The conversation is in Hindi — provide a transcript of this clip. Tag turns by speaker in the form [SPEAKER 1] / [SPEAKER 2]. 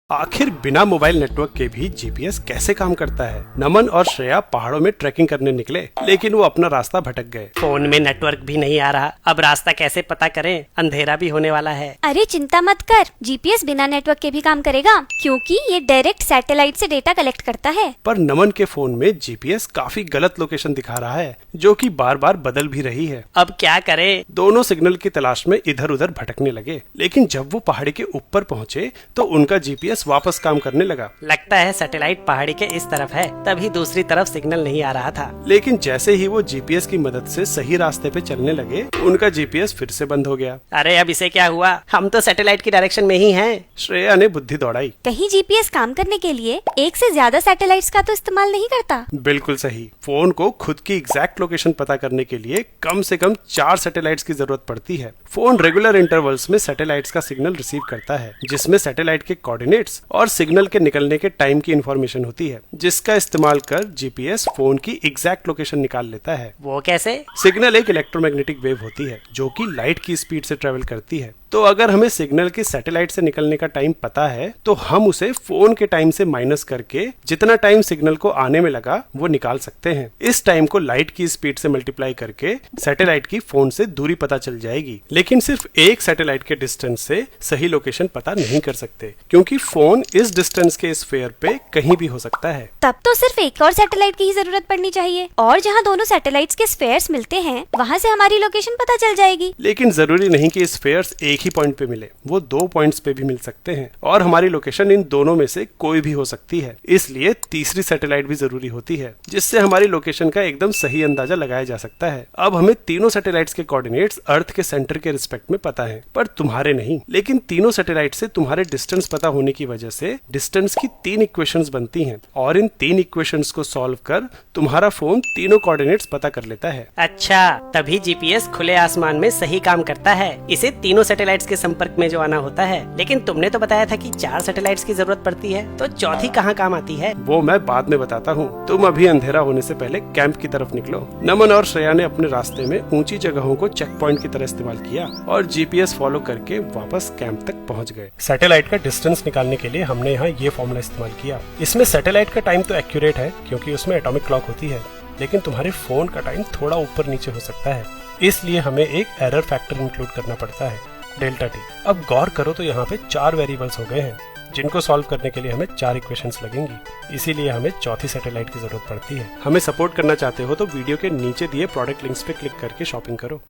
[SPEAKER 1] आखिर बिना मोबाइल नेटवर्क के भी जीपीएस कैसे काम करता है। नमन और श्रेया पहाड़ों में ट्रैकिंग करने निकले, लेकिन वो अपना रास्ता भटक गए।
[SPEAKER 2] फोन में नेटवर्क भी नहीं आ रहा, अब रास्ता कैसे पता करें, अंधेरा भी होने वाला है।
[SPEAKER 3] अरे चिंता मत कर, जीपीएस बिना नेटवर्क के भी काम करेगा, क्योंकि ये डायरेक्ट सैटेलाइट से डेटा कलेक्ट करता है।
[SPEAKER 1] पर नमन के फोन में जीपीएस काफी गलत लोकेशन दिखा रहा है, जो कि बार बार बदल भी रही है।
[SPEAKER 2] अब क्या करे?
[SPEAKER 1] दोनों सिग्नल की तलाश में इधर उधर भटकने लगे, लेकिन जब वो पहाड़ी के ऊपर पहुँचे तो उनका जीपीएस वापस काम करने लगा।
[SPEAKER 2] लगता है सैटेलाइट पहाड़ी के इस तरफ है, तभी दूसरी तरफ सिग्नल नहीं आ रहा था।
[SPEAKER 1] लेकिन जैसे ही वो जीपीएस की मदद से सही रास्ते पे चलने लगे, उनका जीपीएस फिर से बंद हो गया।
[SPEAKER 2] अरे अब इसे क्या हुआ? हम तो सैटेलाइट की डायरेक्शन में ही हैं।
[SPEAKER 1] श्रेया ने बुद्धि दौड़ाई।
[SPEAKER 3] कहीं जीपीएस काम करने के लिए एक से ज्यादा सैटेलाइट्स का तो इस्तेमाल नहीं करता?
[SPEAKER 1] बिल्कुल सही। फोन को खुद की एग्जैक्ट लोकेशन पता करने के लिए कम से कम 4 सैटेलाइट्स की जरूरत पड़ती है। फोन रेगुलर इंटरवल्स में सैटेलाइट्स का सिग्नल रिसीव करता है, जिसमें सैटेलाइट के कोऑर्डिनेट्स और सिग्नल के निकलने के टाइम की इंफॉर्मेशन होती है, जिसका इस्तेमाल कर जीपीएस फोन की एग्जैक्ट लोकेशन निकाल लेता है।
[SPEAKER 2] वो कैसे?
[SPEAKER 1] सिग्नल एक इलेक्ट्रोमैग्नेटिक वेव होती है, जो कि लाइट की स्पीड से ट्रेवल करती है। तो अगर हमें सिग्नल की सैटेलाइट से निकलने का टाइम पता है, तो हम उसे फोन के टाइम से माइनस करके जितना टाइम सिग्नल को आने में लगा वो निकाल सकते हैं। इस टाइम को लाइट की स्पीड से मल्टीप्लाई करके सैटेलाइट की फोन से दूरी पता चल जाएगी। लेकिन सिर्फ एक सैटेलाइट के डिस्टेंस से सही लोकेशन पता नहीं कर सकते, क्योंकि फोन इस डिस्टेंस के स्फीयर पे कहीं भी हो सकता है।
[SPEAKER 3] तब तो सिर्फ एक और सैटेलाइट की ही जरूरत पड़नी चाहिए, और जहाँ दोनों सैटेलाइट्स के स्फीयर्स मिलते हैं वहाँ से हमारी लोकेशन पता चल जाएगी।
[SPEAKER 1] लेकिन जरूरी नहीं कि स्फीयर्स एक ही पॉइंट पे मिले, वो 2 पॉइंट्स पे भी मिल सकते हैं, और हमारी लोकेशन इन दोनों में से कोई भी हो सकती है। इसलिए तीसरी सैटेलाइट भी जरूरी होती है, जिससे हमारी लोकेशन का एकदम सही अंदाजा लगाया जा सकता है। अब हमें तीनों सैटेलाइट्स के कोऑर्डिनेट्स अर्थ के सेंटर के रिस्पेक्ट में पता है, पर तुम्हारे नहीं। लेकिन तीनों सैटेलाइट से तुम्हारे डिस्टेंस पता होने की वजह से डिस्टेंस की 3 इक्वेशंस बनती हैं, और इन 3 इक्वेशंस को सॉल्व कर तुम्हारा फोन तीनों कोऑर्डिनेट्स पता कर लेता है।
[SPEAKER 2] अच्छा, तभी जीपीएस खुले आसमान में सही काम करता है। इसे तीनों सैटेलाइट्स के संपर्क में जो आना होता है। लेकिन तुमने तो बताया था कि 4 सैटेलाइट्स की जरूरत पड़ती है, तो चौथी कहाँ काम आती है?
[SPEAKER 1] वो मैं बाद में बताता हूँ। तुम अभी अंधेरा होने से पहले कैंप की तरफ निकलो। नमन और श्रेया ने अपने रास्ते में ऊंची जगहों को चेक पॉइंट की तरह इस्तेमाल किया और जीपीएस फॉलो करके वापस कैंप तक पहुँच गए। सैटेलाइट का डिस्टेंस निकालने के लिए हमने यहाँ ये फॉर्मूला इस्तेमाल किया। इसमें सैटेलाइट का टाइम तो एक्यूरेट है, क्योंकि उसमें एटॉमिक क्लॉक होती है, लेकिन तुम्हारे फोन का टाइम थोड़ा ऊपर नीचे हो सकता है, इसलिए हमें एक एरर फैक्टर इंक्लूड करना पड़ता है, डेल्टा टी। अब गौर करो तो यहाँ पे 4 वेरिएबल्स हो गए हैं, जिनको सॉल्व करने के लिए हमें 4 इक्वेशंस लगेंगी। इसीलिए हमें चौथी सैटेलाइट की जरूरत पड़ती है। हमें सपोर्ट करना चाहते हो तो वीडियो के नीचे दिए प्रोडक्ट लिंक्स पे क्लिक करके शॉपिंग करो।